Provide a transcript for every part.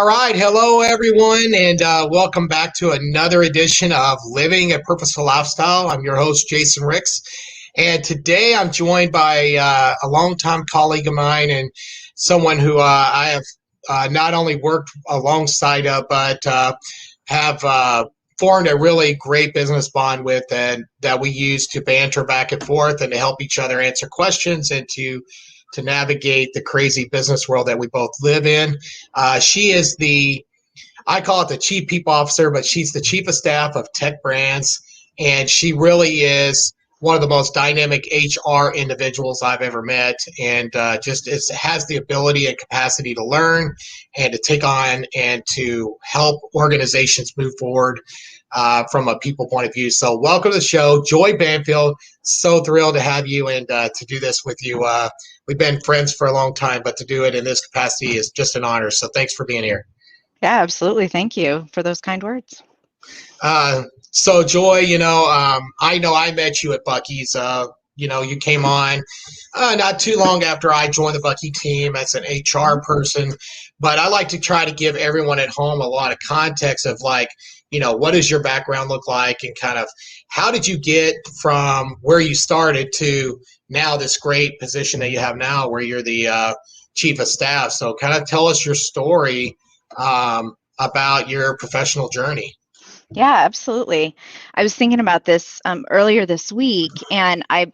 All right. Hello, everyone, and welcome back to another edition of Living a Purposeful Lifestyle. I'm your host, Jason Ricks, and today I'm joined by a longtime colleague of mine and someone who I have not only worked alongside of, but have formed a really great business bond with, and that we use to banter back and forth and to help each other answer questions and to navigate the crazy business world that we both live in. She is I call it the chief people officer, but she's the chief of staff of Tech Brands. And she really is one of the most dynamic HR individuals I've ever met. And has the ability and capacity to learn and to take on and to help organizations move forward from a people point of view. So welcome to the show, Joy Banfield. So thrilled to have you and to do this with you. We've been friends for a long time, but to do it in this capacity is just an honor. So thanks for being here. Yeah, absolutely. Thank you for those kind words. So Joy, I know I met you at Buc-ee's. You came on not too long after I joined the Buc-ee team as an HR person, but I like to try to give everyone at home a lot of context of what does your background look like and kind of how did you get from where you started to now this great position that you have now where you're the chief of staff. So kind of tell us your story about your professional journey. Yeah, absolutely. I was thinking about this earlier this week, and I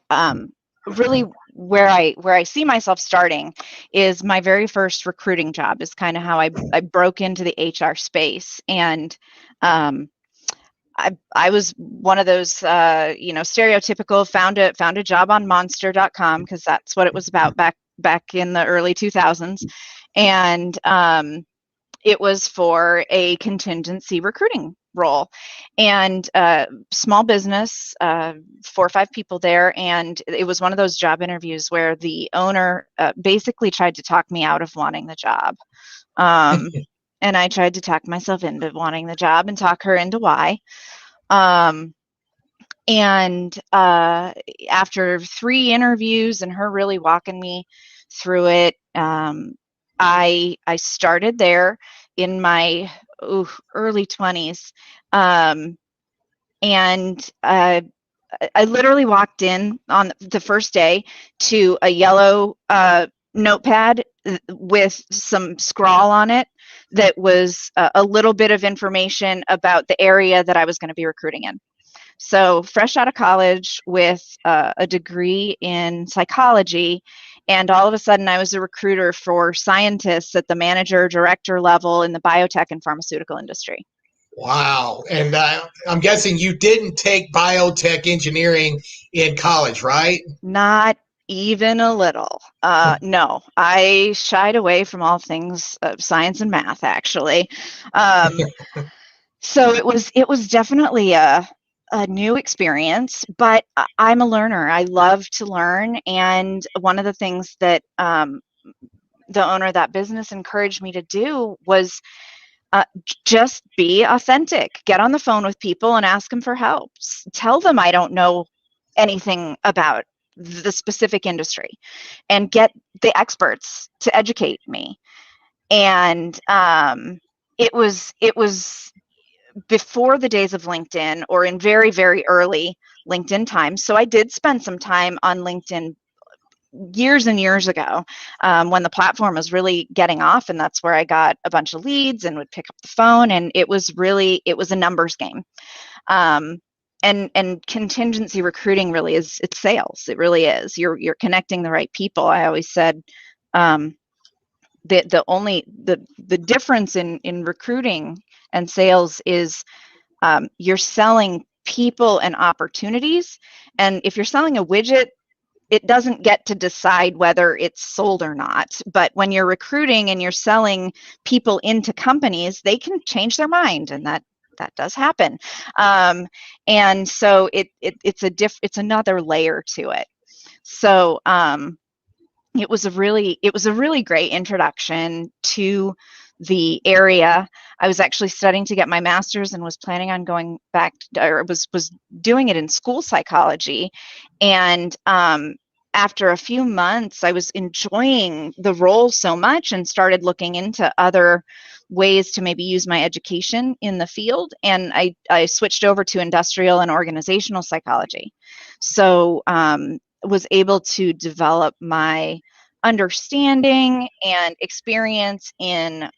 really where I see myself starting is my very first recruiting job is kind of how I broke into the HR space. And I was one of those, stereotypical found a job on monster.com because that's what it was about back in the early 2000s. And it was for a contingency recruiting role and small business, 4 or 5 people there. And it was one of those job interviews where the owner basically tried to talk me out of wanting the job. And I tried to talk myself into wanting the job and talk her into why. And after 3 interviews and her really walking me through it, I started there in my early 20s. And I literally walked in on the first day to a yellow notepad with some scrawl on it that was a little bit of information about the area that I was going to be recruiting in. So fresh out of college with a degree in psychology, and all of a sudden I was a recruiter for scientists at the manager, director level in the biotech and pharmaceutical industry. Wow. And I'm guessing you didn't take biotech engineering in college, right? Not even a little. No, I shied away from all things science and math, actually. So it was definitely a new experience, but I'm a learner. I love to learn. And one of the things that the owner of that business encouraged me to do was just be authentic. Get on the phone with people and ask them for help. Tell them I don't know anything about the specific industry and get the experts to educate me. And it was before the days of LinkedIn or in very, very early LinkedIn times. So I did spend some time on LinkedIn years and years ago when the platform was really getting off, and that's where I got a bunch of leads and would pick up the phone, and it was a numbers game. And contingency recruiting really is, it's sales. It really is. You're connecting the right people. I always said the difference in recruiting and sales is you're selling people and opportunities. And if you're selling a widget, it doesn't get to decide whether it's sold or not. But when you're recruiting and you're selling people into companies, they can change their mind, and that does happen. And so it's another layer to it. So it was a really great introduction to the area. I was actually studying to get my master's and was planning on going back or was doing it in school psychology. And after a few months, I was enjoying the role so much and started looking into other ways to maybe use my education in the field. And I switched over to industrial and organizational psychology. So was able to develop my understanding and experience in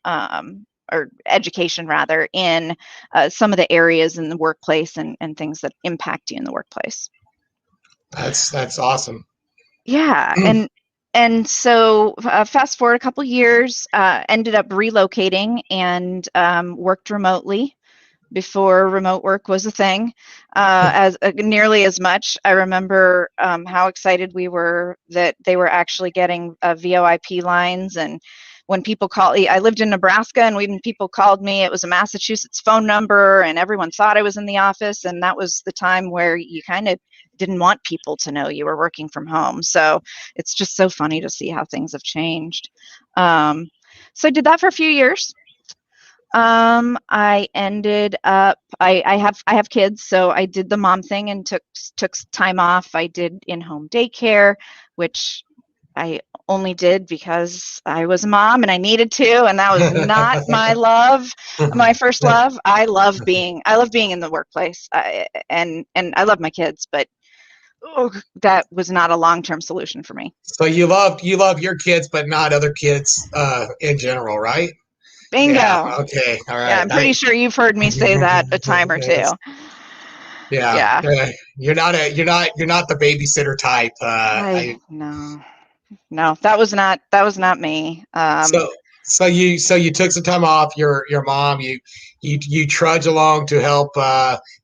or education rather in some of the areas in the workplace and things that impact you in the workplace. That's awesome. Yeah, and so fast forward a couple years, ended up relocating and worked remotely before remote work was a thing, as nearly as much. I remember how excited we were that they were actually getting VoIP lines. And when people call, I lived in Nebraska, and when people called me, it was a Massachusetts phone number, and everyone thought I was in the office. And that was the time where you kind of didn't want people to know you were working from home. So it's just so funny to see how things have changed. So I did that for a few years. I ended up, I have kids, so I did the mom thing and took time off. I did in-home daycare, which I only did because I was a mom and I needed to, and that was not my first love. I love being in the workplace, and I love my kids, but that was not a long-term solution for me. So you love your kids, but not other kids in general, right? Yeah. Bingo. Okay. All Yeah, right. I'm pretty sure you've heard me say that a time or two. Yeah. Yeah. You're not the babysitter type. No, that was not me. So you took some time off. Your mom. You trudge along to help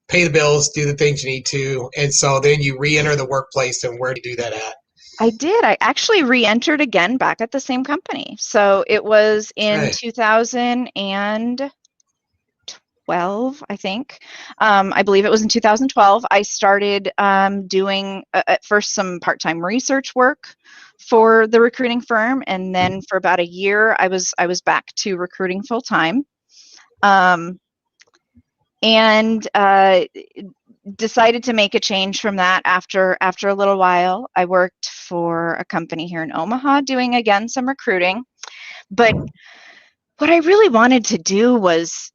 pay the bills, do the things you need to, and so then you re-enter the workplace. And where do you do that at? I did. I actually re-entered again back at the same company. So it was in Okay. 2012, I think. I believe it was in 2012. I started doing at first some part-time research work for the recruiting firm, and then for about a year, I was back to recruiting full-time. And decided to make a change from that after a little while. I worked for a company here in Omaha doing again some recruiting, but what I really wanted to do was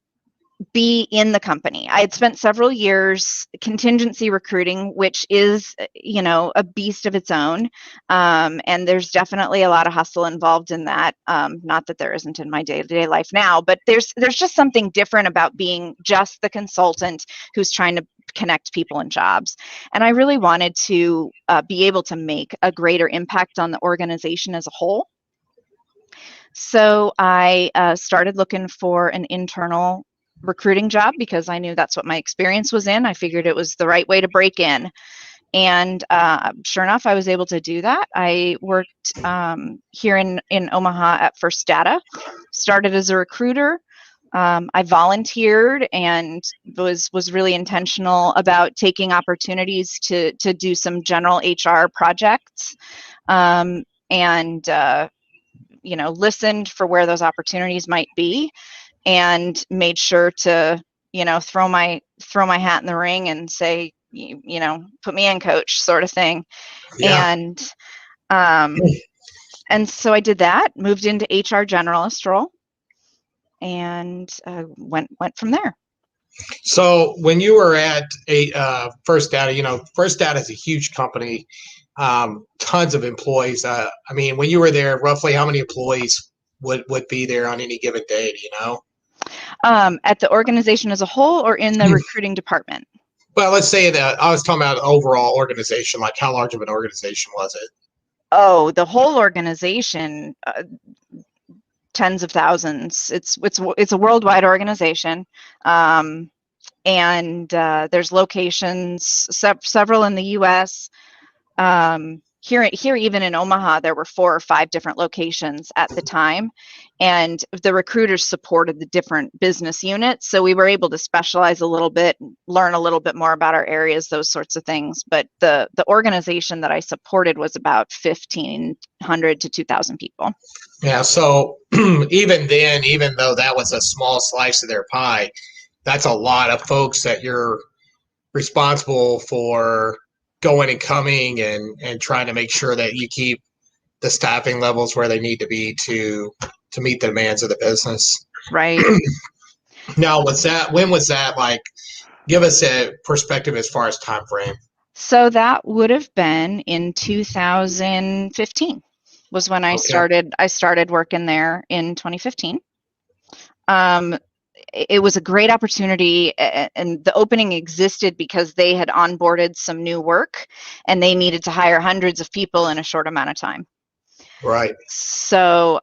be in the company. I had spent several years contingency recruiting, which is, a beast of its own. And there's definitely a lot of hustle involved in that. Not that there isn't in my day-to-day life now, but there's just something different about being just the consultant who's trying to connect people and jobs. And I really wanted to be able to make a greater impact on the organization as a whole. So I started looking for an internal recruiting job because I knew that's what my experience was in. I figured it was the right way to break in. And sure enough, I was able to do that. I worked here in Omaha at First Data, started as a recruiter. I volunteered and was really intentional about taking opportunities to do some general HR projects, and listened for where those opportunities might be, and made sure to throw my hat in the ring and say, put me in, coach, sort of thing. Yeah. And so I did that, moved into HR generalist role, and went from there. So when you were at a First Data, First Data is a huge company, tons of employees. I mean, when you were there, roughly how many employees would be there on any given day? Do you know? At the organization as a whole, or in the recruiting department? Well, let's say that I was talking about overall organization. Like, how large of an organization was it? Oh, the whole organization, tens of thousands. It's a worldwide organization, and there's locations, several in the U.S. Here, even in Omaha, there were 4 or 5 different locations at the time, and the recruiters supported the different business units. So we were able to specialize a little bit, learn a little bit more about our areas, those sorts of things. But the organization that I supported was about 1,500 to 2,000 people. Yeah. So even then, even though that was a small slice of their pie, that's a lot of folks that you're responsible for going and coming and trying to make sure that you keep the staffing levels where they need to be to meet the demands of the business. Right. Now, when was that? Like, give us a perspective as far as time frame. So that would have been in 2015 was when I Okay. started working there in 2015. It was a great opportunity, and the opening existed because they had onboarded some new work and they needed to hire hundreds of people in a short amount of time. Right. So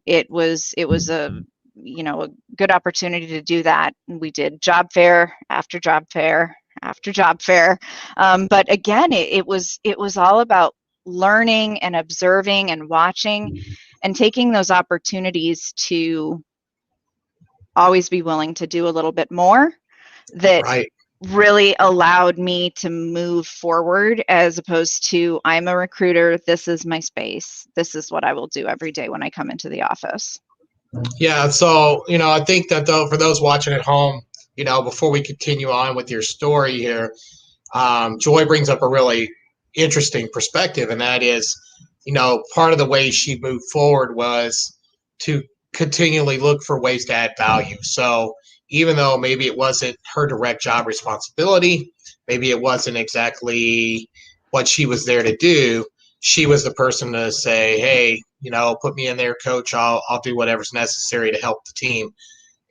it was a a good opportunity to do that. And we did job fair after job fair after job fair. But again, it was all about learning and observing and watching and taking those opportunities to always be willing to do a little bit more that Right. really allowed me to move forward, as opposed to, I'm a recruiter, this is my space, this is what I will do every day when I come into the office. Yeah. So, I think that though, for those watching at home, before we continue on with your story here, Joy brings up a really interesting perspective, and that is, part of the way she moved forward was to continually look for ways to add value. So even though maybe it wasn't her direct job responsibility, maybe it wasn't exactly what she was there to do, she was the person to say, hey, put me in there, coach. I'll do whatever's necessary to help the team.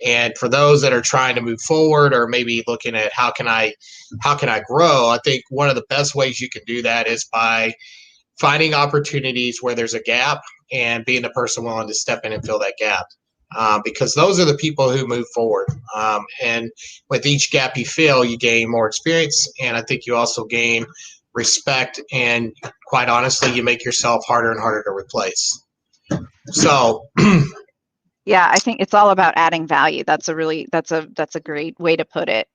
And for those that are trying to move forward, or maybe looking at how can I grow, I think one of the best ways you can do that is by finding opportunities where there's a gap and being the person willing to step in and fill that gap. Because those are the people who move forward. And with each gap you fill, you gain more experience. And I think you also gain respect. And quite honestly, you make yourself harder and harder to replace. So, yeah, I think it's all about adding value. That's a great way to put it,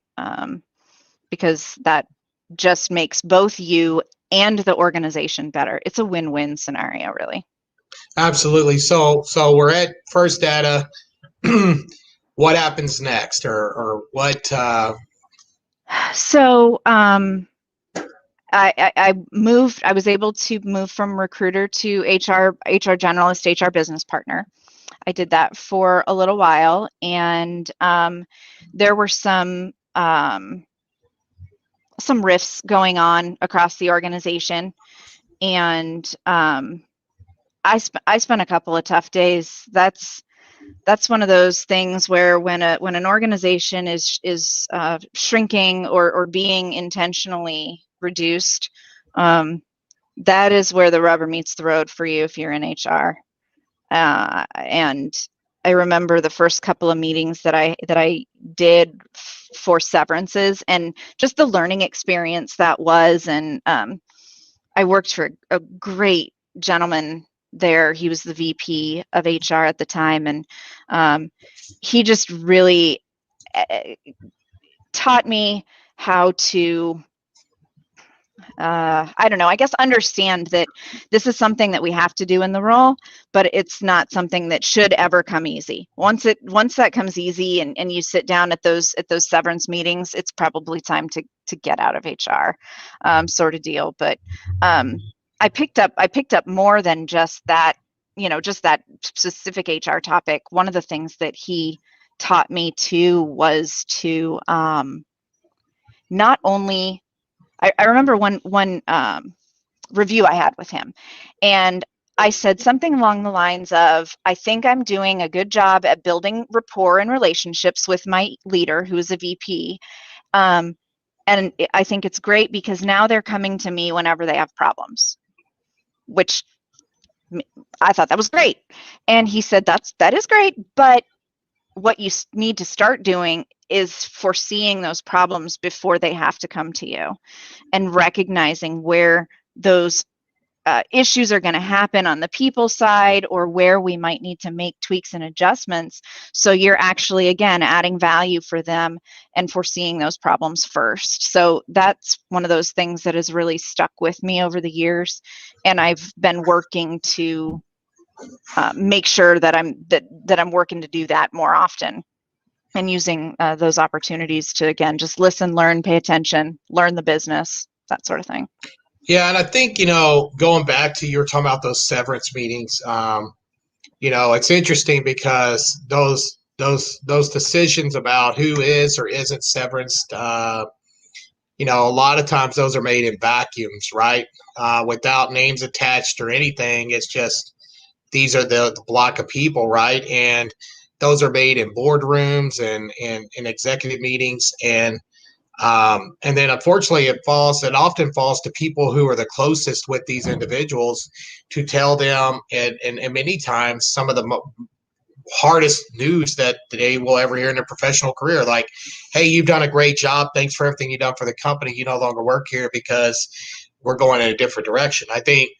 because that just makes both you and the organization better. It's a win-win scenario, really. absolutely. So we're at first data. What happens next, or what? So I moved. I was able to move from recruiter to HR generalist, HR business partner. I did that for a little while, and there were some rifts going on across the organization, and I spent a couple of tough days. That's one of those things where when an organization is shrinking or being intentionally reduced, that is where the rubber meets the road for you if you're in HR. And I remember the first couple of meetings that I did for severances, and just the learning experience that was. And I worked for a great gentleman there. He was the VP of HR at the time, and he just really taught me how to I don't know, I guess understand that this is something that we have to do in the role, but it's not something that should ever come easy. Once that comes easy, and you sit down at those severance meetings, it's probably time to get out of HR, sort of deal. But I picked up more than just that, just that specific HR topic. One of the things that he taught me too was to not only, I remember one review I had with him, and I said something along the lines of, I think I'm doing a good job at building rapport and relationships with my leader, who is a VP. And I think it's great because now they're coming to me whenever they have problems, which I thought that was great. And he said, that is great, but what you need to start doing is foreseeing those problems before they have to come to you, and recognizing where those issues are going to happen on the people side, or where we might need to make tweaks and adjustments. So you're actually, again, adding value for them and foreseeing those problems first. So that's one of those things that has really stuck with me over the years. And I've been working to make sure that I'm working to do that more often, and using those opportunities to, again, just listen, learn, pay attention, learn the business. that sort of thing. Yeah, and I think, going back to, you were talking about those severance meetings. It's interesting because those decisions about who is or isn't severenced, a lot of times those are made in vacuums, right? Without names attached or anything. It's just these are the block of people, right? And those are made in boardrooms and in executive meetings, and then unfortunately it often falls to people who are the closest with these individuals to tell them, and many times some of the hardest news that they will ever hear in their professional career, like, hey, you've done a great job, thanks for everything you've done for the company, you no longer work here because we're going in a different direction. I think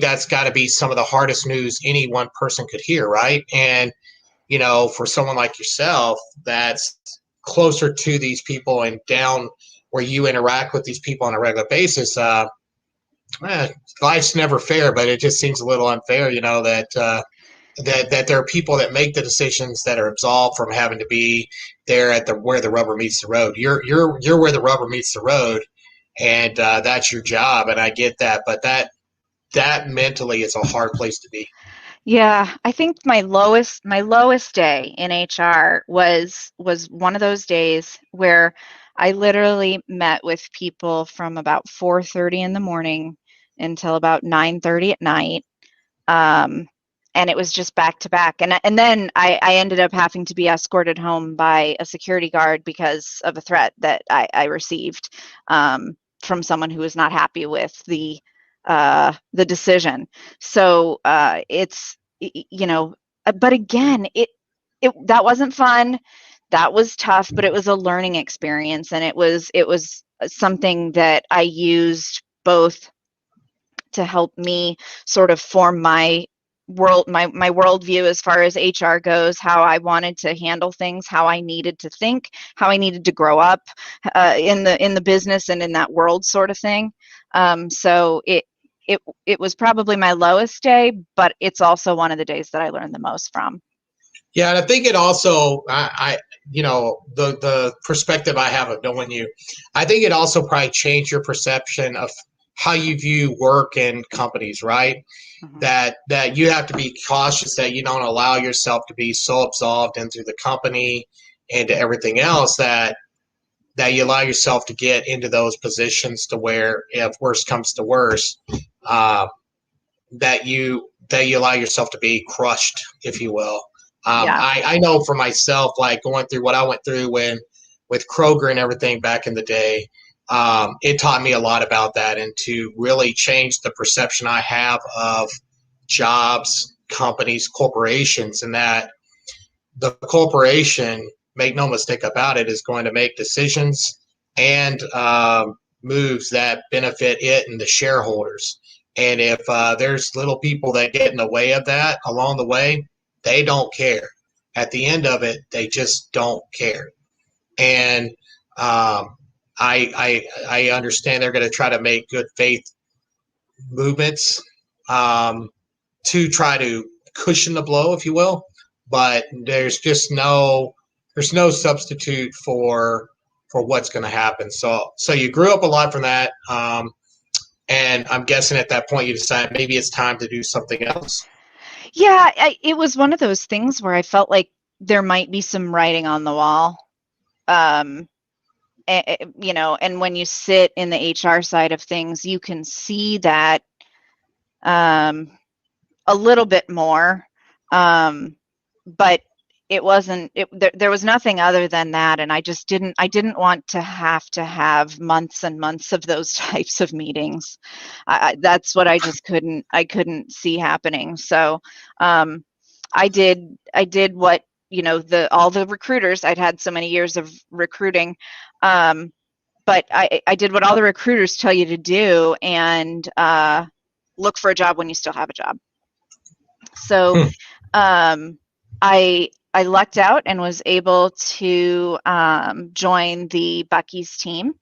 that's got to be some of the hardest news any one person could hear, right? And for someone like yourself that's closer to these people and down where you interact with these people on a regular basis, life's never fair, but it just seems a little unfair, that there are people that make the decisions that are absolved from having to be there at where the rubber meets the road. You're where the rubber meets the road, and that's your job. And I get that, but that mentally is a hard place to be. Yeah, I think my lowest day in HR was one of those days where I literally met with people from about 4:30 in the morning until about 9:30 at night. Um, and it was just back to back. And then I ended up having to be escorted home by a security guard because of a threat that I received from someone who was not happy with the decision. So but again, it that wasn't fun. That was tough, but it was a learning experience, and it was something that I used both to help me sort of form my worldview as far as HR goes, how I wanted to handle things, how I needed to think, how I needed to grow up in the business and in that world sort of thing. So it was probably my lowest day, but it's also one of the days that I learned the most from. Yeah, and I think it also, the perspective I have of knowing you, I think it also probably changed your perception of how you view work in companies, right? Mhm. That you have to be cautious that you don't allow yourself to be so absorbed into the company and to everything else that you allow yourself to get into those positions to where, if worse comes to worse, uh, that you allow yourself to be crushed, if you will. Yeah. I know for myself, like going through what I went through with Kroger and everything back in the day, it taught me a lot about that, and to really change the perception I have of jobs, companies, corporations, and that the corporation, make no mistake about it, is going to make decisions and moves that benefit it and the shareholders. And if there's little people that get in the way of that along the way, they don't care. At the end of it, they just don't care. And I understand they're going to try to make good faith movements, to try to cushion the blow, if you will. But there's no substitute for what's going to happen. So you grew up a lot from that, and I'm guessing at that point you decided maybe it's time to do something else. Yeah, it was one of those things where I felt like there might be some writing on the wall. Um, and when you sit in the HR side of things, you can see that um, a little bit more. Um, but it wasn't there was nothing other than that, and I didn't want to have months and months of those types of meetings. That's what I couldn't see happening. So um, I did what the all the recruiters. I'd had so many years of recruiting, but I did what all the recruiters tell you to do, and look for a job when you still have a job. So Hmm. um, I lucked out and was able to join the Bucky's team,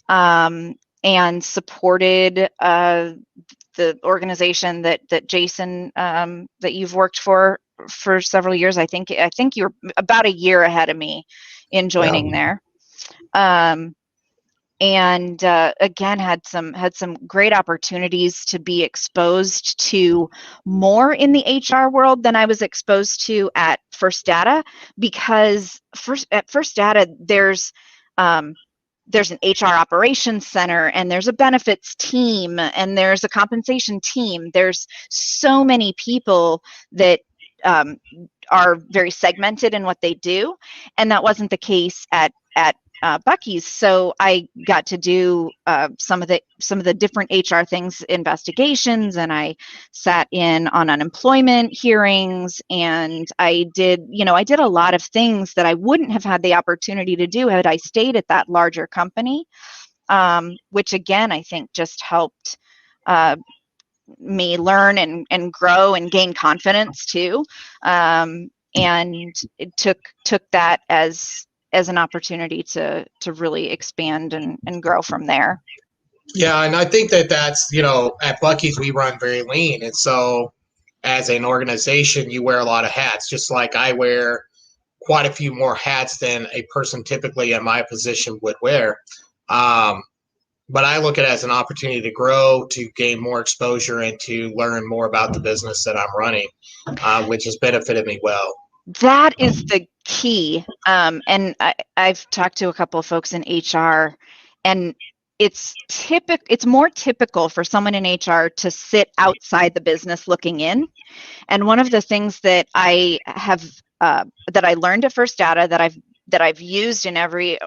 um, and supported the organization that Jason, that you've worked for several years. I think you're about a year ahead of me in Yeah. joining there. Um, and again had some great opportunities to be exposed to more in the HR world than I was exposed to at First Data, because at First Data there's an HR operations center, and there's a benefits team, and there's a compensation team. There's so many people that are very segmented in what they do, and that wasn't the case at Bucky's. So I got to do some of the different HR things, investigations, and I sat in on unemployment hearings, and I did a lot of things that I wouldn't have had the opportunity to do had I stayed at that larger company, which again I think just helped me learn and grow and gain confidence too, and it took that as an opportunity to really expand and grow from there. Yeah, and I think that's, at Bucky's we run very lean, and so as an organization you wear a lot of hats, just like I wear quite a few more hats than a person typically in my position would wear. But I look at it as an opportunity to grow, to gain more exposure, and to learn more about the business that I'm running, which has benefited me well. That is the key. And I've talked to a couple of folks in HR, and it's more typical for someone in HR to sit outside the business looking in. And one of the things that I have that I learned at First Data that I've used in every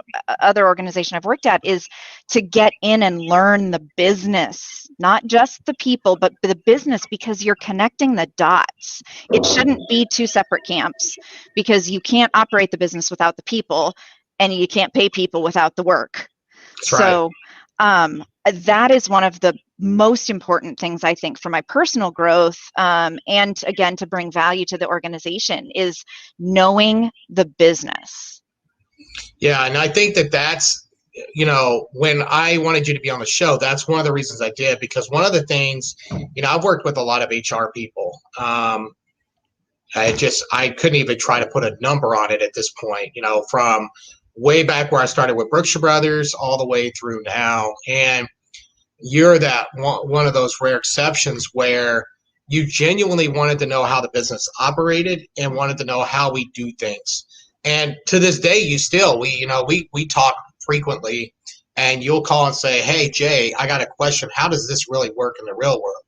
other organization I've worked at is to get in and learn the business, not just the people, but the business, because you're connecting the dots. It shouldn't be two separate camps, because you can't operate the business without the people, and you can't pay people without the work. That's right. So that is one of the most important things, I think, for my personal growth, and again, to bring value to the organization, is knowing the business. Yeah, and I think that's, when I wanted you to be on the show, that's one of the reasons I did, because one of the things, I've worked with a lot of HR people. I couldn't even try to put a number on it at this point, from way back where I started with Brookshire Brothers all the way through now. And you're that one of those rare exceptions where you genuinely wanted to know how the business operated and wanted to know how we do things. And to this day, we talk frequently, and you'll call and say, "Hey, Jay, I got a question. How does this really work in the real world?"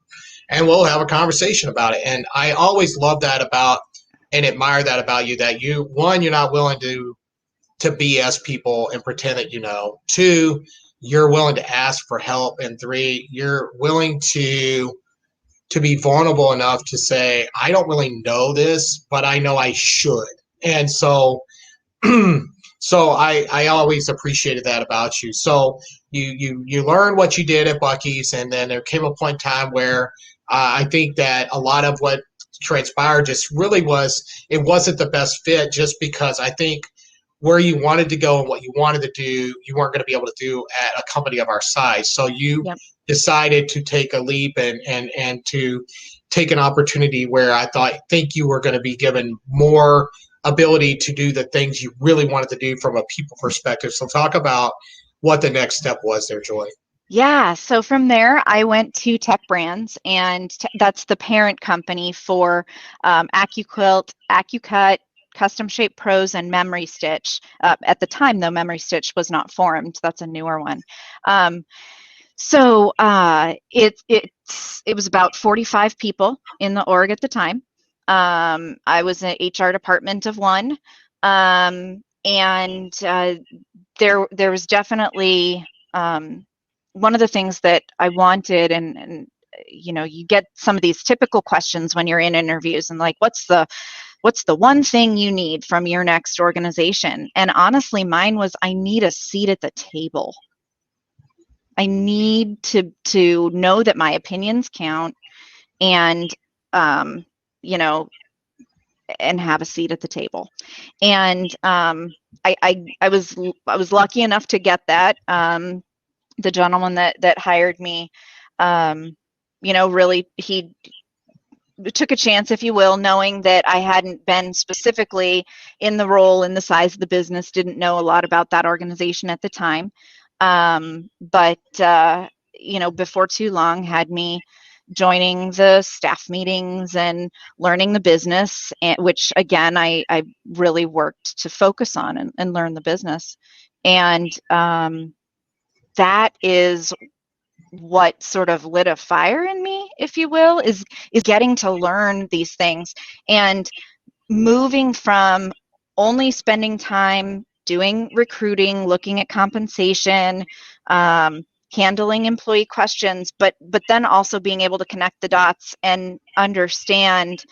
And we'll have a conversation about it. And I always love that about and admire that about you, that you're not willing to BS people and pretend that you know. Two, you're willing to ask for help. And three, you're willing to be vulnerable enough to say, I don't really know this, but I know I should. And so I always appreciated that about you. So you learned what you did at Bucky's, and then there came a point in time where I think that a lot of what transpired just really it wasn't the best fit, just because I think where you wanted to go and what you wanted to do, you weren't going to be able to do at a company of our size. So you decided to take a leap and to take an opportunity where I think you were going to be given more ability to do the things you really wanted to do from a people perspective. So talk about what the next step was there, Joy. Yeah, so from there, I went to Tech Brands, and that's the parent company for AccuQuilt, AccuCut, Custom Shape Pros, and Memory Stitch. At the time, though, Memory Stitch was not formed. That's a newer one. So it was about 45 people in the org at the time. I was an HR department of one, and there was definitely one of the things that I wanted, and you get some of these typical questions when you're in interviews, and like, what's the one thing you need from your next organization? And honestly, mine was, I need a seat at the table. I need to know that my opinions count, and and have a seat at the table. And I was lucky enough to get that. The gentleman that hired me, really, he took a chance, if you will, knowing that I hadn't been specifically in the role, in the size of the business, didn't know a lot about that organization at the time. But before too long, had me joining the staff meetings and learning the business, which again, I really worked to focus on and learn the business. And that is what sort of lit a fire in me, if you will, is getting to learn these things and moving from only spending time doing recruiting, looking at compensation, handling employee questions, but then also being able to connect the dots and understand,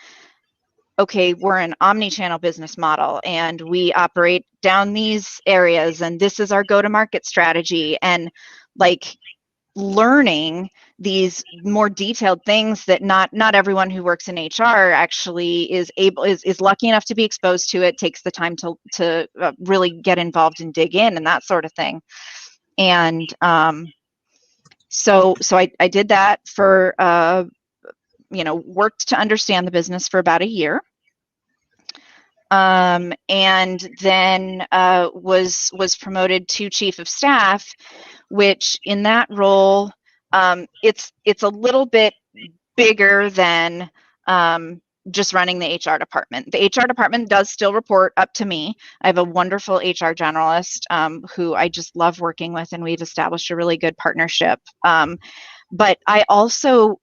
okay, we're an omni-channel business model and we operate down these areas and this is our go-to-market strategy, and like learning these more detailed things that not everyone who works in HR actually is lucky enough to be exposed to it, takes the time to really get involved and dig in and that sort of thing. And so I did that for worked to understand the business for about a year. And then was promoted to chief of staff, which in that role, it's a little bit bigger than just running the HR department. The HR department does still report up to me. I have a wonderful HR generalist who I just love working with, and we've established a really good partnership. But I also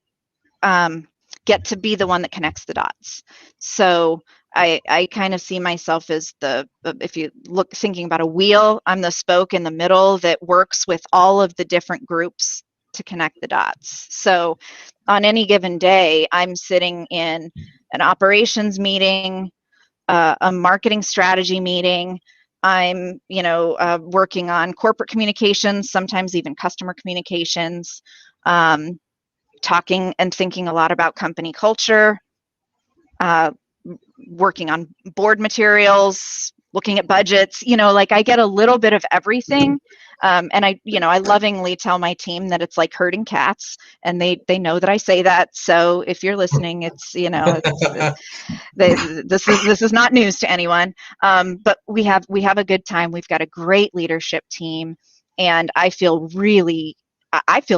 get to be the one that connects the dots. So I kind of see myself as if you look thinking about a wheel, I'm the spoke in the middle that works with all of the different groups to connect the dots. So on any given day, I'm sitting in an operations meeting, a marketing strategy meeting. I'm, working on corporate communications, sometimes even customer communications, talking and thinking a lot about company culture, working on board materials, looking at budgets, I get a little bit of everything. And I lovingly tell my team that it's like herding cats, and they know that I say that. So if you're listening, it's, this is not news to anyone. But we have a good time. We've got a great leadership team, and I feel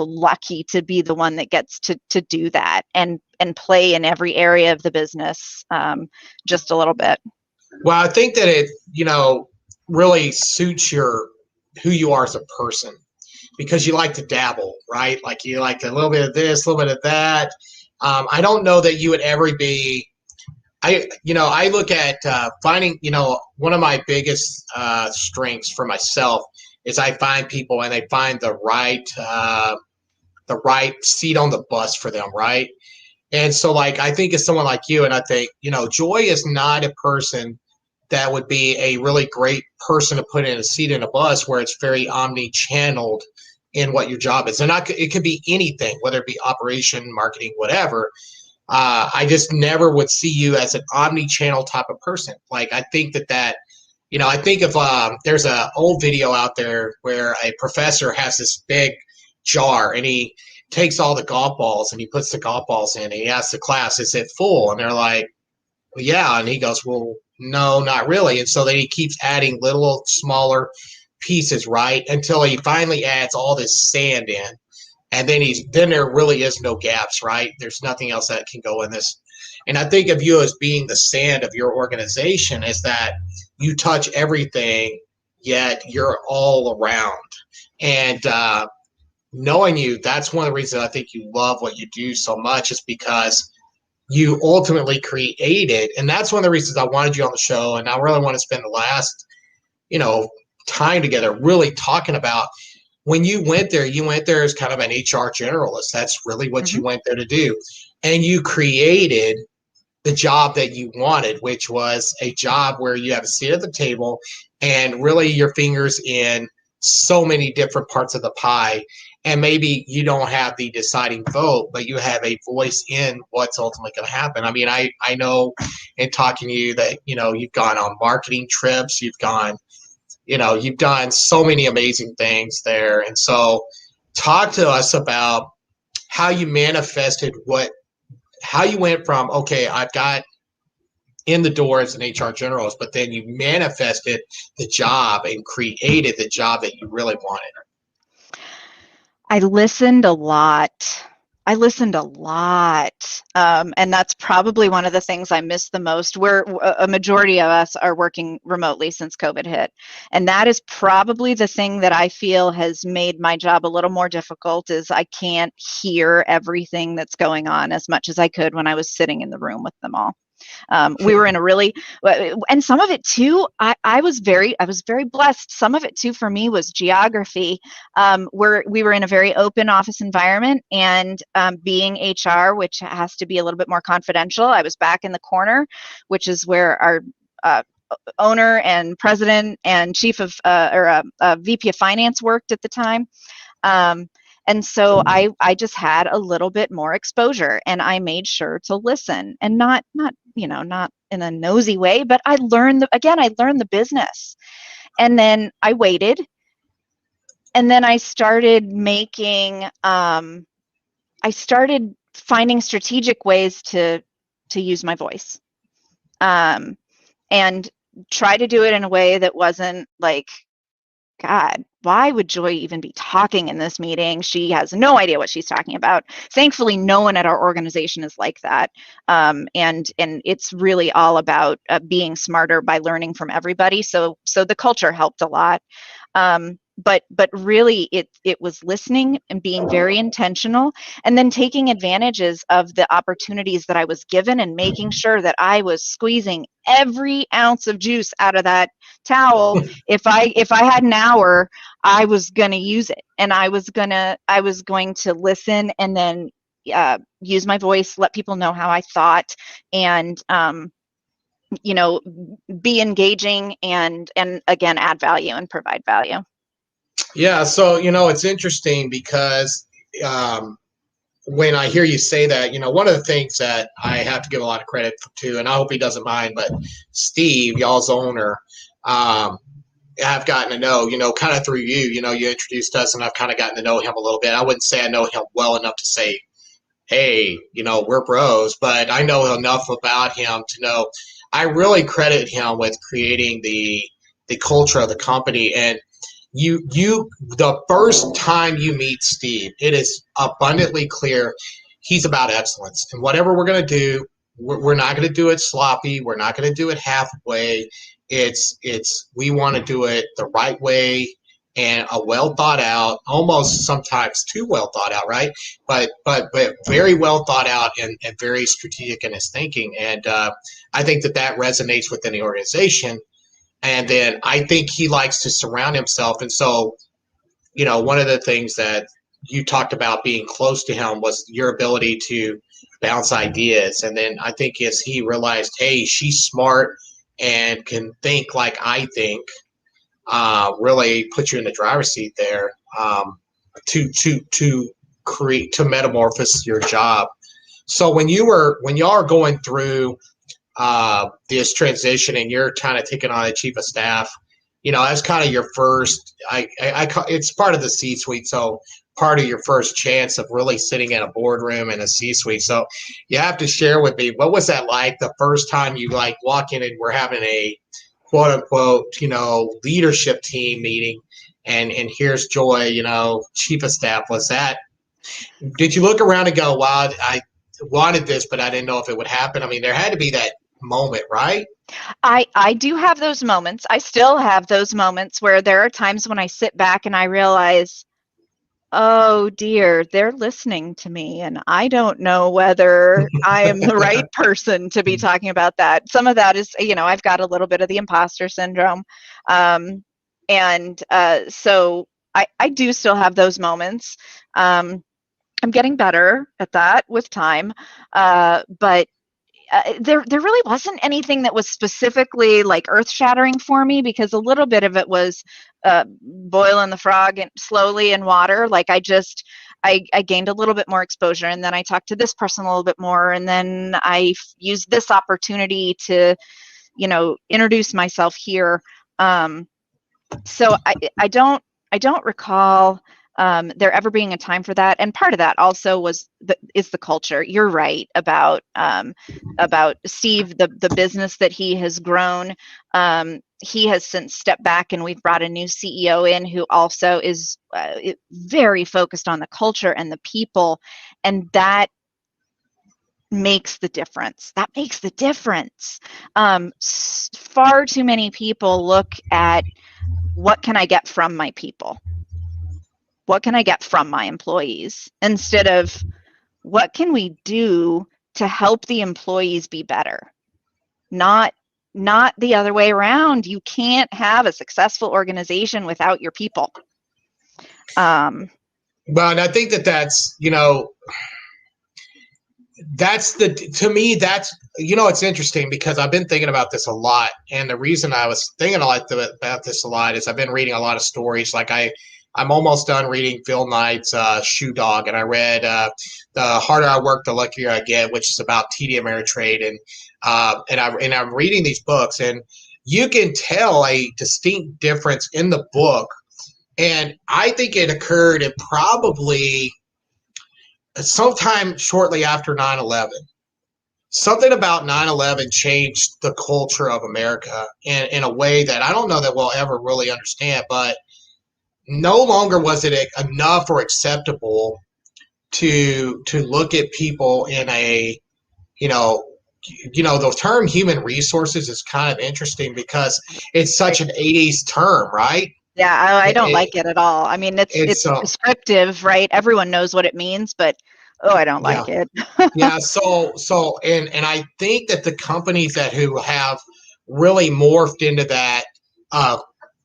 lucky to be the one that gets to do that and play in every area of the business, just a little bit. Well, I think that it, really suits who you are as a person, because you like to dabble, right? Like you like a little bit of this, a little bit of that. I don't know that you would ever be. I look at finding, one of my biggest strengths for myself is I find people and they find the right seat on the bus for them, right? And so, I think it's someone like you, and I think, Joy is not a person that would be a really great person to put in a seat in a bus where it's very omni-channeled in what your job is. And it could be anything, whether it be operation, marketing, whatever. I just never would see you as an omni-channel type of person. I think that I think of there's an old video out there where a professor has this big jar and he takes all the golf balls and he puts the golf balls in and he asks the class, is it full? And they're like, well, yeah. And he goes, well, no, not really. And so then he keeps adding little smaller pieces, right? Until he finally adds all this sand in. And then there really is no gaps, right? There's nothing else that can go in this. And I think of you as being the sand of your organization, is that you touch everything, yet you're all around. And knowing you, that's one of the reasons I think you love what you do so much, is because you ultimately created, and that's one of the reasons I wanted you on the show. And I really want to spend the last, time together really talking about when you went there as kind of an HR generalist. That's really what you went there to do. And you created the job that you wanted, which was a job where you have a seat at the table and really your fingers in so many different parts of the pie. And maybe you don't have the deciding vote, but you have a voice in what's ultimately going to happen. I mean, I know in talking to you that, you've gone on marketing trips, you've done so many amazing things there. And so talk to us about how you manifested how you went from, okay, I've got in the door as an HR generalist, but then you manifested the job and created the job that you really wanted. I listened a lot. I listened a lot. And that's probably one of the things I miss the most. A majority of us are working remotely since COVID hit. And that is probably the thing that I feel has made my job a little more difficult is I can't hear everything that's going on as much as I could when I was sitting in the room with them all. We were in a really, and some of it too, I was very blessed. Some of it too for me was geography, where we were in a very open office environment, and being HR, which has to be a little bit more confidential, I was back in the corner, which is where our uh, owner and president and chief of VP of finance worked at the time. And so I just had a little bit more exposure, and I made sure to listen, and not not in a nosy way, but I learned the business. And then I waited, and then I started finding strategic ways to use my voice, and try to do it in a way that wasn't like, God, why would Joy even be talking in this meeting? She has no idea what she's talking about. Thankfully, no one at our organization is like that. And it's really all about being smarter by learning from everybody. So the culture helped a lot. But really it was listening and being very intentional, and then taking advantages of the opportunities that I was given, and making sure that I was squeezing every ounce of juice out of that towel. If I had an hour, I was going to use it, and I was going to listen, and then use my voice, let people know how I thought, and be engaging, and again, add value and provide value. Yeah, so it's interesting because when I hear you say that, one of the things that I have to give a lot of credit to, and I hope he doesn't mind, but Steve, y'all's owner, I've gotten to know, kind of through you. You introduced us, and I've kind of gotten to know him a little bit. I wouldn't say I know him well enough to say, hey, we're bros, but I know enough about him to know I really credit him with creating the culture of the company. And the first time you meet Steve, it is abundantly clear he's about excellence. And whatever we're going to do, we're not going to do it sloppy. We're not going to do it halfway. We want to do it the right way, and a well thought out, almost sometimes too well thought out, right? But very well thought out, and very strategic in his thinking. And I think that resonates within the organization. And then I think he likes to surround himself. And so, one of the things that you talked about being close to him was your ability to bounce ideas. And then I think as he realized, hey, she's smart and can think like I think, really put you in the driver's seat there, to create, to metamorphose your job. So when y'all are going through this transition, and you're kind of taking on a chief of staff, that's kind of your first, it's part of the C-suite. So part of your first chance of really sitting in a boardroom in a C-suite. So you have to share with me, what was that like the first time you walk in and we're having a quote unquote, leadership team meeting, and here's Joy, chief of staff. Did you look around and go, wow, I wanted this, but I didn't know if it would happen? I mean, there had to be that moment, right? I do have those moments. I still have those moments where there are times when I sit back and I realize, oh dear, they're listening to me, and I don't know whether I am the right person to be talking about that. Some of that is, I've got a little bit of the imposter syndrome. And so I do still have those moments. I'm getting better at that with time. But there really wasn't anything that was specifically like earth-shattering for me, because a little bit of it was boiling the frog and slowly in water. Like I gained a little bit more exposure, and then I talked to this person a little bit more, and then I used this opportunity to, introduce myself here. So I don't recall there ever being a time for that. And part of that also is the culture. You're right about Steve, the business that he has grown. he has since stepped back, and we've brought a new CEO in who also is very focused on the culture and the people, and that makes the difference. That makes the difference. Far too many people look at, what can I get from my people? What can I get from my employees? Instead of, what can we do to help the employees be better? Not the other way around. You can't have a successful organization without your people. Well, and I think that's, to me, that's, it's interesting because I've been thinking about this a lot. And the reason I was thinking about this a lot is I've been reading a lot of stories. Like I'm almost done reading Phil Knight's Shoe Dog, and I read The Harder I Work, the Luckier I Get, which is about TD Ameritrade. And I'm reading these books, and you can tell a distinct difference in the book. And I think it occurred in probably sometime shortly after 9/11. Something about 9/11 changed the culture of America in a way that I don't know that we'll ever really understand, but no longer was it enough or acceptable to look at people in a, the term human resources is kind of interesting because it's such an 80s term, right? Yeah, I don't like it at all. I mean, it's descriptive, right? Everyone knows what it means, but I don't like it. Yeah. So and I think that the companies who have really morphed into that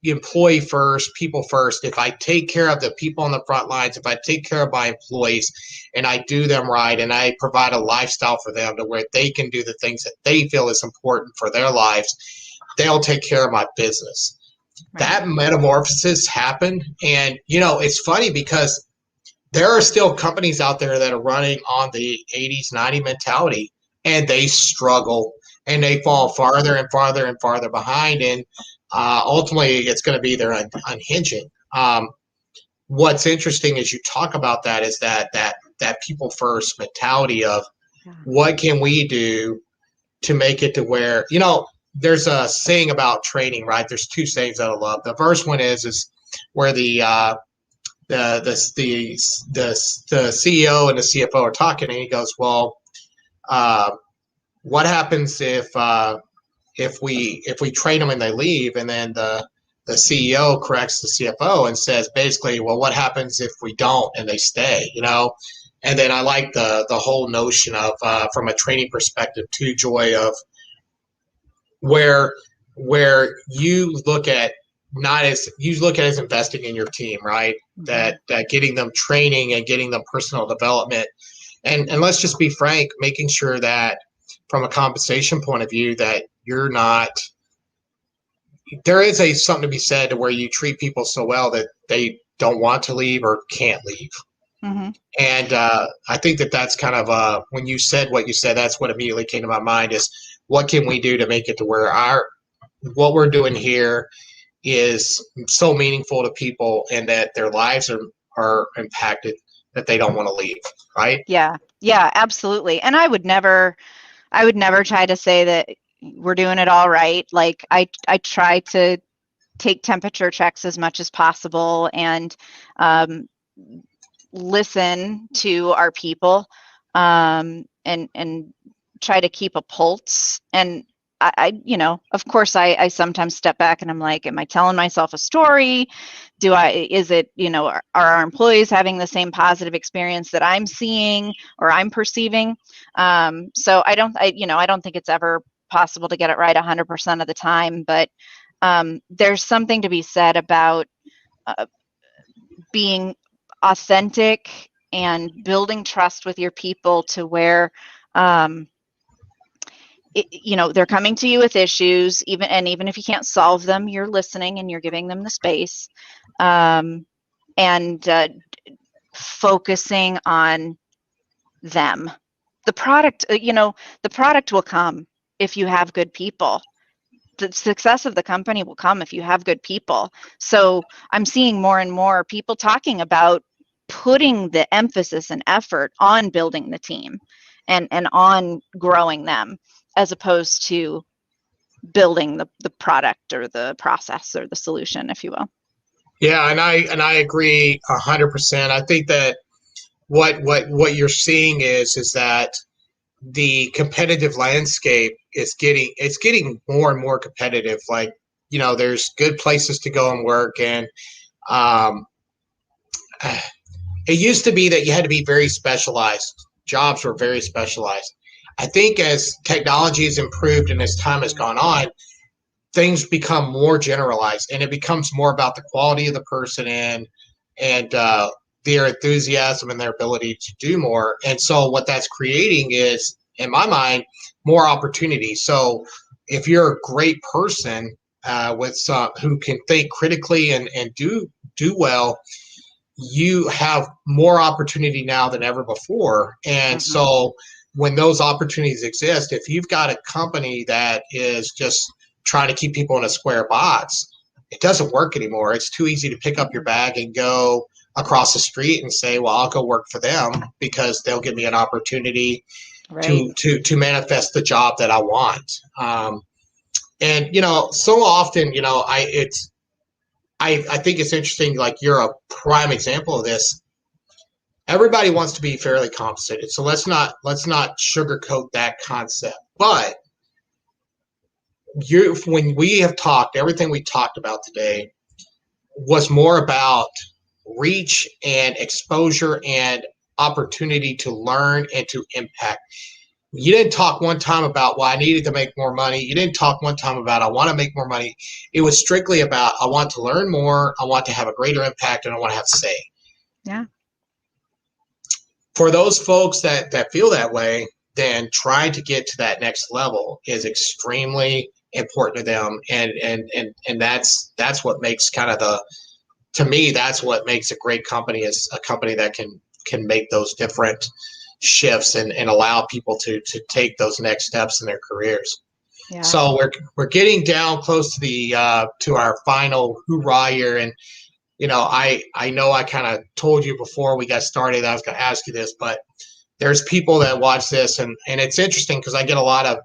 employee first, people first. If I take care of the people on the front lines, if I take care of my employees and I do them right, and I provide a lifestyle for them to where they can do the things that they feel is important for their lives, they'll take care of my business. Right. That metamorphosis happened. And, it's funny because there are still companies out there that are running on the 80s, 90 mentality, and they struggle and they fall farther and farther and farther behind. And ultimately, it's going to be their unhinging. What's interesting as you talk about that is that people first mentality of what can we do to make it to where, there's a saying about training, right? There's two sayings that I love. The first one is where the CEO and the CFO are talking, and he goes, "Well, what happens if we train them and they leave?" And then the CEO corrects the CFO and says, basically, "Well, what happens if we don't and they stay?" And then I like the whole notion of from a training perspective too, Joy, of where you look at as investing in your team, right? Mm-hmm. That getting them training and getting them personal development, and let's just be frank, making sure that from a compensation point of view that you're not. There is something to be said to where you treat people so well that they don't want to leave or can't leave. Mm-hmm. And I think that's kind of when you said what you said, that's what immediately came to my mind is what can we do to make it to where what we're doing here is so meaningful to people and that their lives are impacted that they don't want to leave, right? Yeah, absolutely. And I would never try to say that we're doing it all right. Like I try to take temperature checks as much as possible and listen to our people and try to keep a pulse. And I of course I sometimes step back and I'm like, am I telling myself a story? Is it, are our employees having the same positive experience that I'm seeing or I'm perceiving? So I don't think it's ever possible to get it right 100% of the time, but there's something to be said about being authentic and building trust with your people to where they're coming to you with issues, even if you can't solve them, you're listening and you're giving them the space, and focusing on them. The product will come if you have good people. The success of the company will come if you have good people. So I'm seeing more and more people talking about putting the emphasis and effort on building the team and on growing them, as opposed to building the product or the process or the solution, if you will. Yeah, and I agree 100%. I think that what you're seeing is that the competitive landscape is getting more and more competitive. Like, there's good places to go and work, and um, it used to be that you had to be very specialized. Jobs were very specialized. I think as technology has improved and as time has gone on, things become more generalized, and it becomes more about the quality of the person and their enthusiasm and their ability to do more. And so what that's creating is, in my mind, more opportunity. So if you're a great person with some who can think critically and do well, you have more opportunity now than ever before. And so when those opportunities exist, if you've got a company that is just trying to keep people in a square box, it doesn't work anymore. It's too easy to pick up your bag and go across the street and say, well, I'll go work for them because they'll give me an opportunity to manifest the job that I want. And so often, I think it's interesting. Like, you're a prime example of this. Everybody wants to be fairly compensated, so let's not sugarcoat that concept. But when we have talked, everything we talked about today was more about reach and exposure and opportunity to learn and to impact. You didn't talk one time about, well, I needed to make more money. You didn't talk one time about, I want to make more money. It was strictly about, I want to learn more, I want to have a greater impact, and I want to have say. Yeah. For those folks that feel that way, then trying to get to that next level is extremely important to them. And that's what makes to me, that's what makes a great company, is a company that can make those different shifts and allow people to take those next steps in their careers. Yeah. So we're getting down close to to our final hoorah here. And I know I kind of told you before we got started, I was going to ask you this, but there's people that watch this, and it's interesting because I get a lot of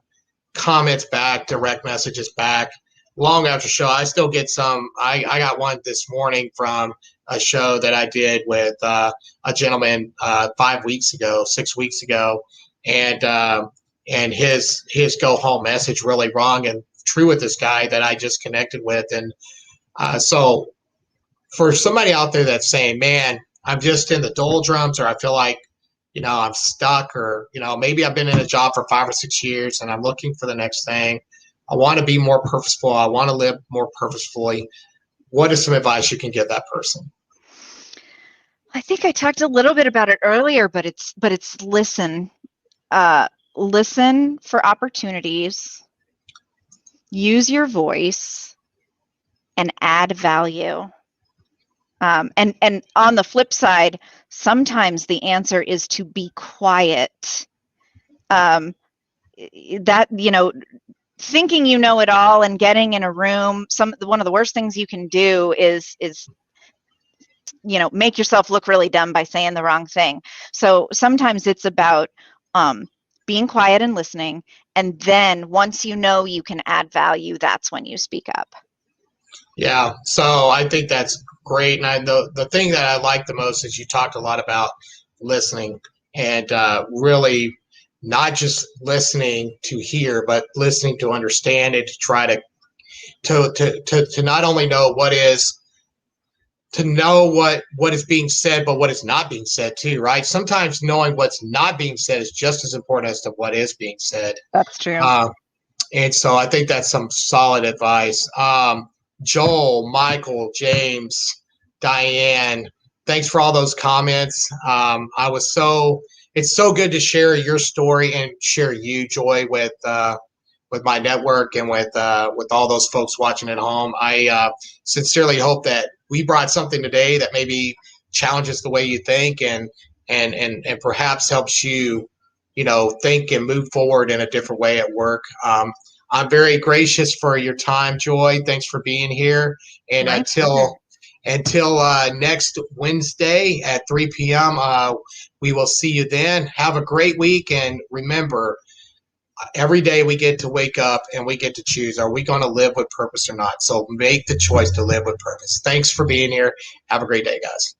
comments back, direct messages back long after show. I still get some. I got one this morning from a show that I did with a gentleman 6 weeks ago, and his go home message really wrong and true with this guy that I just connected with. And so for somebody out there that's saying, man, I'm just in the doldrums, or I feel like I'm stuck, or maybe I've been in a job for 5 or 6 years and I'm looking for the next thing. I want to be more purposeful. I want to live more purposefully. What is some advice you can give that person? I think I talked a little bit about it earlier, but it's listen. Listen for opportunities, use your voice, and add value. And on the flip side, sometimes the answer is to be quiet. Thinking you know it all and getting in a room, one of the worst things you can do is make yourself look really dumb by saying the wrong thing. So sometimes it's about being quiet and listening, and then once you can add value, that's when you speak up. Yeah, so I think that's great. And the thing that I like the most is you talked a lot about listening, and really not just listening to hear, but listening to understand it, to try to not only know what is being said, but what is not being said too, right? Sometimes knowing what's not being said is just as important as to what is being said. That's true. And so I think that's some solid advice. Joel, Michael, James, Diane, thanks for all those comments. It's so good to share your story and share you, Joy, with my network and with all those folks watching at home. I sincerely hope that we brought something today that maybe challenges the way you think and perhaps helps you, think and move forward in a different way at work. I'm very gracious for your time, Joy. Thanks for being here. And until next Wednesday at 3 p.m., we will see you then. Have a great week. And remember, every day we get to wake up and we get to choose, are we going to live with purpose or not? So make the choice to live with purpose. Thanks for being here. Have a great day, guys.